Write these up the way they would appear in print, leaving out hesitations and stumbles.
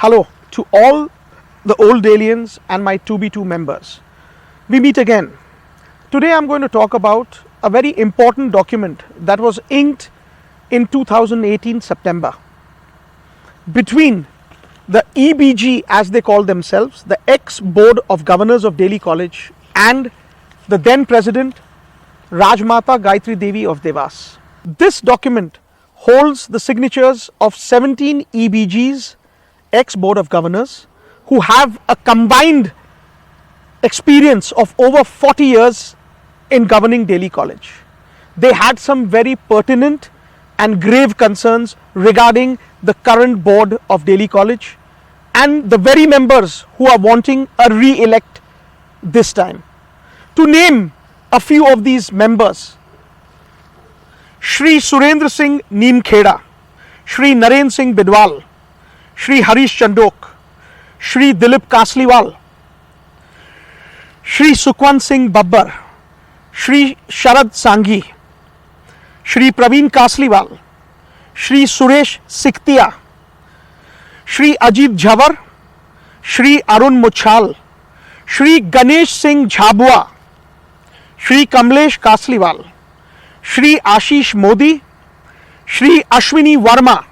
Hello to all the old aliens and my 2B2 members. We meet again. Today I'm going to talk about a very important document that was inked in 2018 September between the EBG, as they call themselves, the ex-Board of Governors of Delhi College, and the then President Rajmata Gayatri Devi of Devas. This document holds the signatures of 17 EBGs, ex-Board of Governors, who have a combined experience of over 40 years in governing Delhi College. They had some very pertinent and grave concerns regarding the current board of Delhi College and the very members who are wanting a re-elect this time. To name a few of these members: Shri Surendra Singh Neemkheda, Shri Naren Singh Bidwal, Shri Harish Chandok, Shri Dilip Kasliwal, Shri Sukhwant Singh Babbar, Shri Sharad Sanghi, Shri Praveen Kasliwal, Shri Suresh Siktia, Shri Ajit Jhawar, Shri Arun Muchhal, Shri Ganesh Singh Jhabua, Shri Kamlesh Kasliwal, Shri Ashish Modi, Shri Ashwini Verma,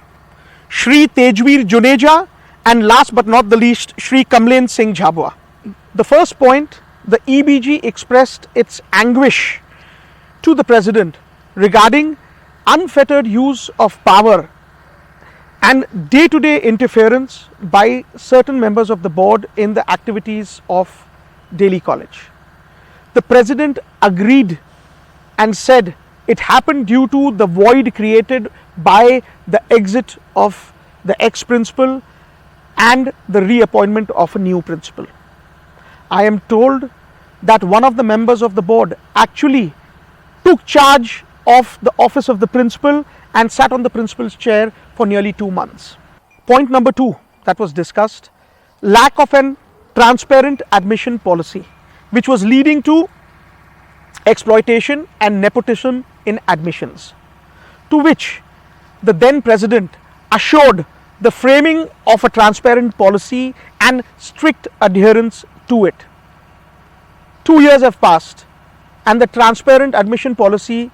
Shri Tejveer Juneja, and last but not the least, Shri Kamlen Singh Jhabua. The first point, the EBG expressed its anguish to the President regarding unfettered use of power and day-to-day interference by certain members of the board in the activities of Delhi College. The President agreed and said it happened due to the void created by the exit of the ex-principal and the reappointment of a new principal. I am told that one of the members of the board actually took charge of the office of the principal and sat on the principal's chair for nearly 2 months. Point number 2 that was discussed: lack of an transparent admission policy, which was leading to exploitation and nepotism in admissions, to which the then President assured the framing of a transparent policy and strict adherence to it. 2 years have passed and the transparent admission policy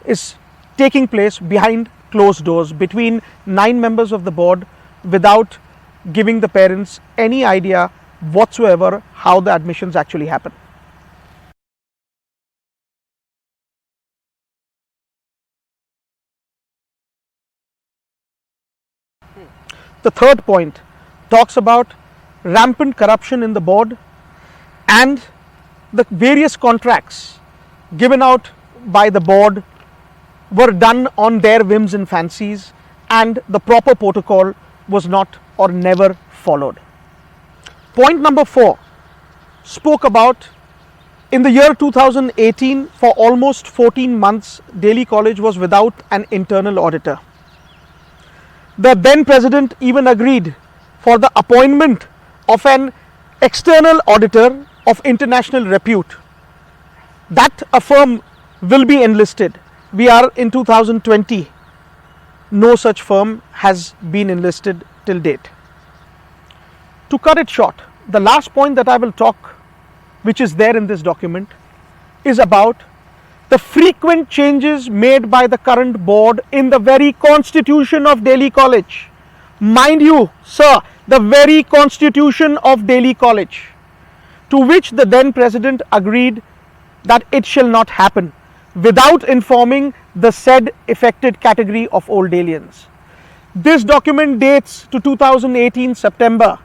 is taking place behind closed doors between 9 members of the board without giving the parents any idea whatsoever how the admissions actually happen. The third point talks about rampant corruption in the board and the various contracts given out by the board were done on their whims and fancies, and the proper protocol was not or never followed. Point number 4 spoke about, in the year 2018, for almost 14 months, Delhi College was without an internal auditor. The then President even agreed for the appointment of an external auditor of international repute. That a firm will be enlisted. We are in 2020. No such firm has been enlisted till date. To cut it short, the last point that I will talk, which is there in this document, is about the frequent changes made by the current board in the very constitution of Delhi College. Mind you, sir, the very constitution of Delhi College, to which the then President agreed that it shall not happen without informing the said affected category of old aliens. This document dates to 2018 September.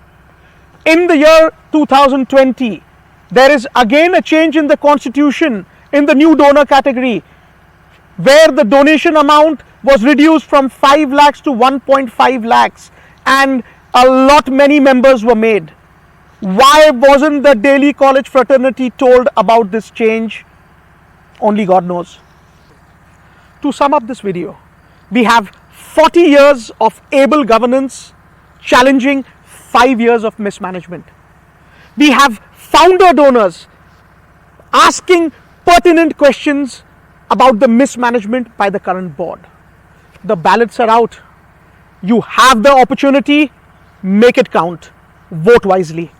In the year 2020, there is again a change in the constitution in the new donor category, where the donation amount was reduced from 5 lakhs to 1.5 lakhs and many members were made. Why wasn't the Delhi College fraternity told about this change? Only God knows. To sum up this video, we have 40 years of able governance challenging 5 years of mismanagement. We have founder donors asking pertinent questions about the mismanagement by the current board. The ballots are out. You have the opportunity make it count, vote wisely.